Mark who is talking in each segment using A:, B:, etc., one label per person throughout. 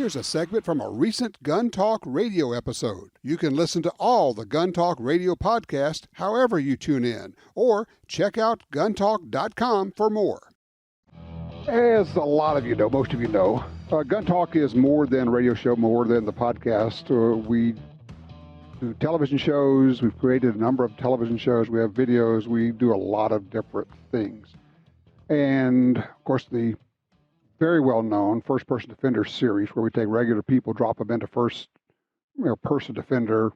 A: Here's a segment from a recent Gun Talk radio episode. You can listen to all the Gun Talk radio podcasts however you tune in, or check out guntalk.com for more. As a lot of you know, most of you know, Gun Talk is more than a radio show, more than the podcast. We do television shows. We've created a number of television shows. We have videos. We do a lot of different things. And, of course, the very well-known first-person defender series, where we take regular people, drop them into first-person defender,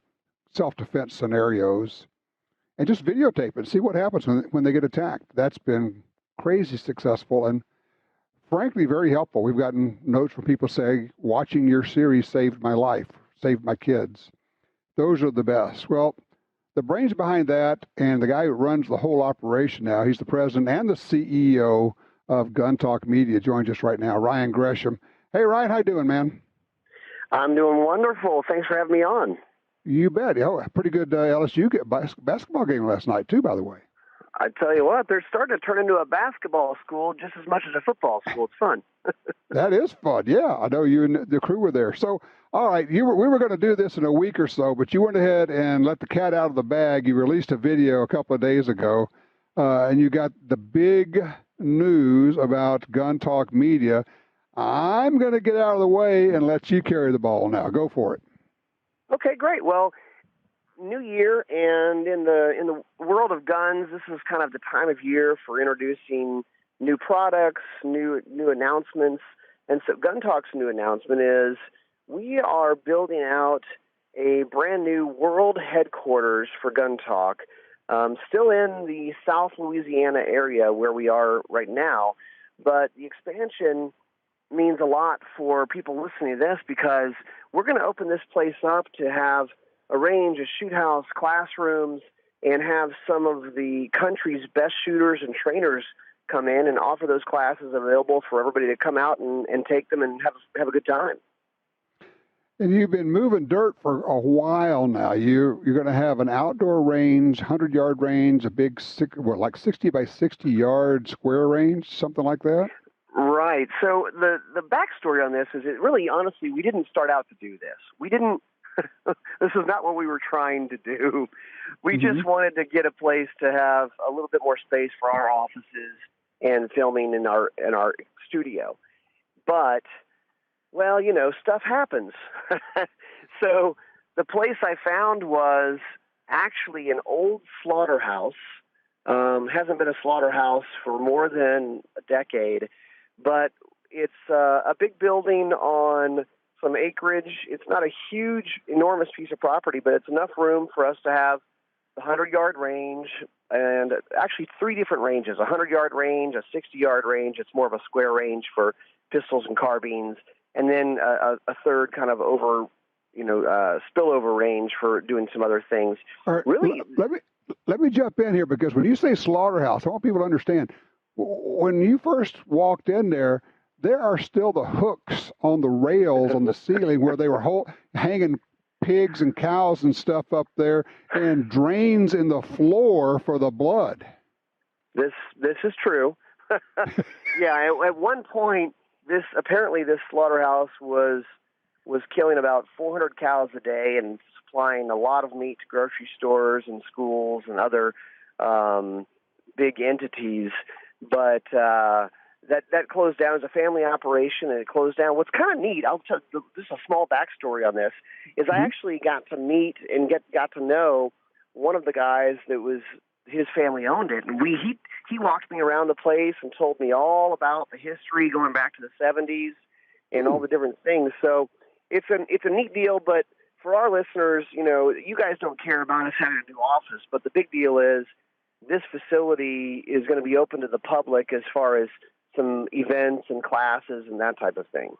A: self-defense scenarios, and just videotape it and see what happens when they get attacked. That's been crazy successful and, frankly, very helpful. We've gotten notes from people saying, watching your series saved my life, saved my kids. Those are the best. Well, the brains behind that, and the guy who runs the whole operation now, he's the president and the CEO of Gun Talk Media, joins us right now, Ryan Gresham. Hey, Ryan, how you doing, man?
B: I'm doing wonderful. Thanks for having me on.
A: You bet. Pretty good LSU basketball game last night, too, by the way.
B: I tell you what, they're starting to turn into a basketball school just as much as a football school. It's fun.
A: That is fun. Yeah, I know you and the crew were there. So, all right, we were going to do this in a week or so, but you went ahead and let the cat out of the bag. You released a video a couple of days ago, and you got the big news about Gun Talk Media. I'm going to get out of the way and let you carry the ball now. Go for it.
B: Okay, great. Well, New Year, and in the world of guns, this is kind of the time of year for introducing new products, new announcements. And so Gun Talk's new announcement is we are building out a brand new world headquarters for Gun Talk, still in the South Louisiana area where we are right now. But the expansion means a lot for people listening to this, because we're going to open this place up to have a range of shoot house classrooms and have some of the country's best shooters and trainers come in and offer those classes available for everybody to come out and take them and have a good time.
A: And you've been moving dirt for a while now. You're going to have an outdoor range, 100-yard range, a big, 60 by 60 yard square range, something like that?
B: Right. So the backstory on this is it really, honestly, we didn't start out to do this. We didn't. This is not what we were trying to do. We just wanted to get a place to have a little bit more space for our offices and filming in our studio. But, well, stuff happens. So the place I found was actually an old slaughterhouse. Hasn't been a slaughterhouse for more than a decade, but it's a big building on some acreage. It's not a huge, enormous piece of property, but it's enough room for us to have the 100-yard range, and actually 3 different ranges, a 100-yard range, a 60-yard range. It's more of a square range for pistols and carbines, and then a third kind of spillover range for doing some other things.
A: All right,
B: really,
A: let me jump in here, because when you say slaughterhouse, I want people to understand, when you first walked in there are still the hooks on the rails on the ceiling where they were hanging pigs and cows and stuff up there, and drains in the floor for the blood.
B: This is true. Yeah, at one point, this slaughterhouse was killing about 400 cows a day and supplying a lot of meat to grocery stores and schools and other big entities. But that closed down as a family operation, and it closed down. What's kind of neat, I'll tell you, just a small backstory on this, is I actually got to meet and got to know one of the guys that was, his family owned it. And he walked me around the place and told me all about the history going back to the 70s and all the different things. So it's a neat deal, but for our listeners, you guys don't care about us having a new office, but the big deal is this facility is going to be open to the public as far as some events and classes and that type of thing.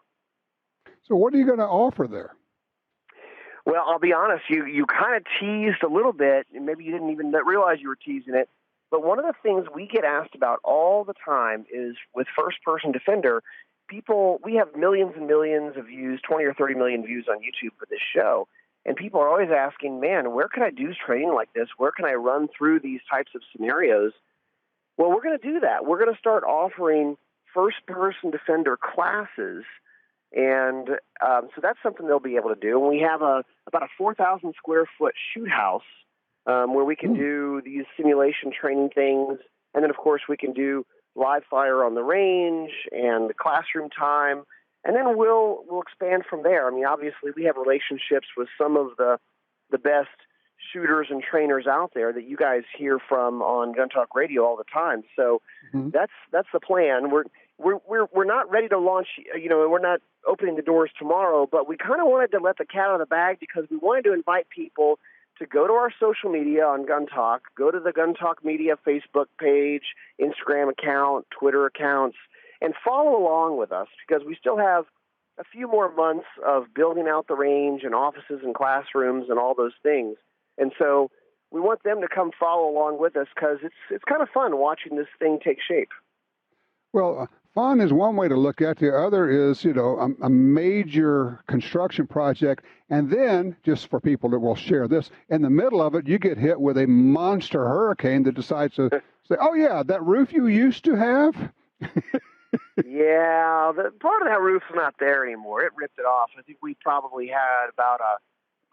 A: So what are you going to offer there?
B: Well, I'll be honest, you kind of teased a little bit, and maybe you didn't even realize you were teasing it, but one of the things we get asked about all the time is with first-person defender, we have millions and millions of views, 20 or 30 million views on YouTube for this show, and people are always asking, man, where can I do training like this? Where can I run through these types of scenarios? Well, we're going to do that. We're going to start offering first-person defender classes, And so that's something they'll be able to do. And we have about a 4,000 square foot shoot house where we can do these simulation training things. And then, of course, we can do live fire on the range and the classroom time. And then we'll expand from there. I mean, obviously, we have relationships with some of the best shooters and trainers out there that you guys hear from on Gun Talk Radio all the time. So that's the plan. We're not ready to launch. We're not opening the doors tomorrow, but we kind of wanted to let the cat out of the bag because we wanted to invite people to go to our social media on Gun Talk, go to the Gun Talk Media Facebook page, Instagram account, Twitter accounts, and follow along with us because we still have a few more months of building out the range and offices and classrooms and all those things. And so we want them to come follow along with us because it's kind of fun watching this thing take shape.
A: Well, fun is one way to look at it. The other is, a major construction project. And then, just for people that will share this, in the middle of it, you get hit with a monster hurricane that decides to say, oh, yeah, that roof you used to have?
B: Yeah, the part of that roof's not there anymore. It ripped it off. I think we probably had about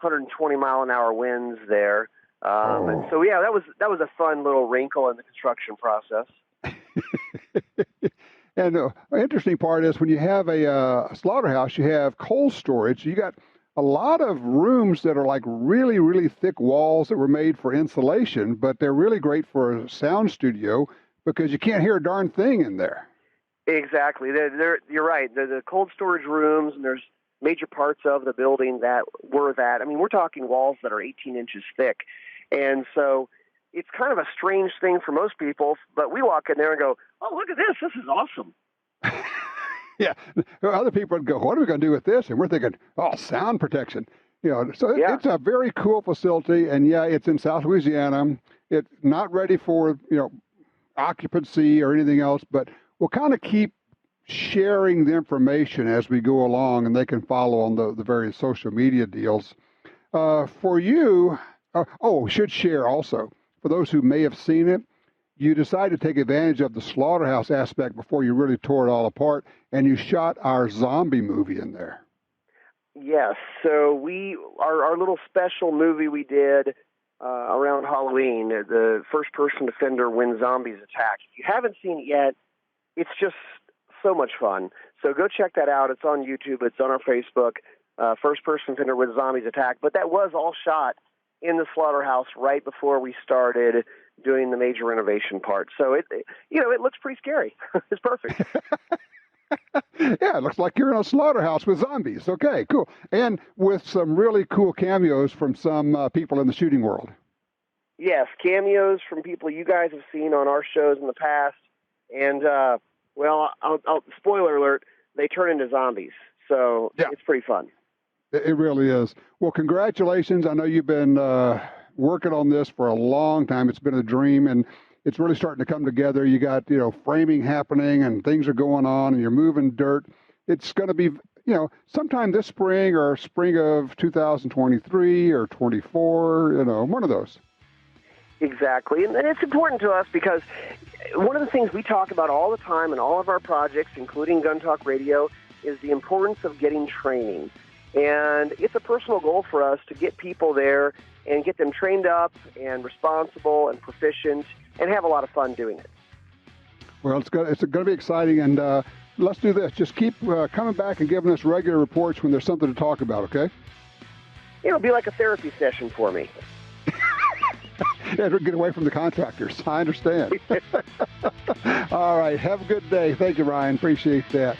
B: 120 mile an hour winds there. And so, yeah, that was a fun little wrinkle in the construction process.
A: And the interesting part is when you have a slaughterhouse, you have cold storage. You got a lot of rooms that are like really, really thick walls that were made for insulation, but they're really great for a sound studio because you can't hear a darn thing in there.
B: Exactly. You're right. The cold storage rooms, and there's major parts of the building that were that. I mean, we're talking walls that are 18 inches thick. And so it's kind of a strange thing for most people, but we walk in there and go, oh, look at this. This is awesome.
A: Yeah. Other people would go, what are we going to do with this? And we're thinking, oh, sound protection. So it's a very cool facility. And, yeah, it's in South Louisiana. It's not ready for, occupancy or anything else, but we'll kind of keep sharing the information as we go along, and they can follow on the various social media deals. For you, should share also, for those who may have seen it, you decided to take advantage of the slaughterhouse aspect before you really tore it all apart, and you shot our zombie movie in there.
B: Yes, so our little special movie we did around Halloween, the first-person defender when zombies attack. If you haven't seen it yet, it's just so much fun. So go check that out. It's on YouTube. It's on our Facebook. First-person defender when zombies attack. But that was all shot in the slaughterhouse right before we started doing the major renovation part. So it looks pretty scary. It's perfect.
A: Yeah, it looks like you're in a slaughterhouse with zombies. Okay, cool. And with some really cool cameos from some people in the shooting world.
B: Yes, cameos from people you guys have seen on our shows in the past. And, I'll spoiler alert, they turn into zombies. So It's pretty fun.
A: It really is. Well, congratulations. I know you've been working on this for a long time. It's been a dream, and it's really starting to come together. You got, framing happening, and things are going on, and you're moving dirt. It's going to be, sometime this spring or spring of 2023 or 24, one of those.
B: Exactly. And it's important to us because one of the things we talk about all the time in all of our projects, including Gun Talk Radio, is the importance of getting training. And it's a personal goal for us to get people there and get them trained up and responsible and proficient and have a lot of fun doing it.
A: Well, it's going to be exciting, and let's do this. Just keep coming back and giving us regular reports when there's something to talk about, okay?
B: It'll be like a therapy session for me.
A: Yeah, get away from the contractors. I understand. All right. Have a good day. Thank you, Ryan. Appreciate that.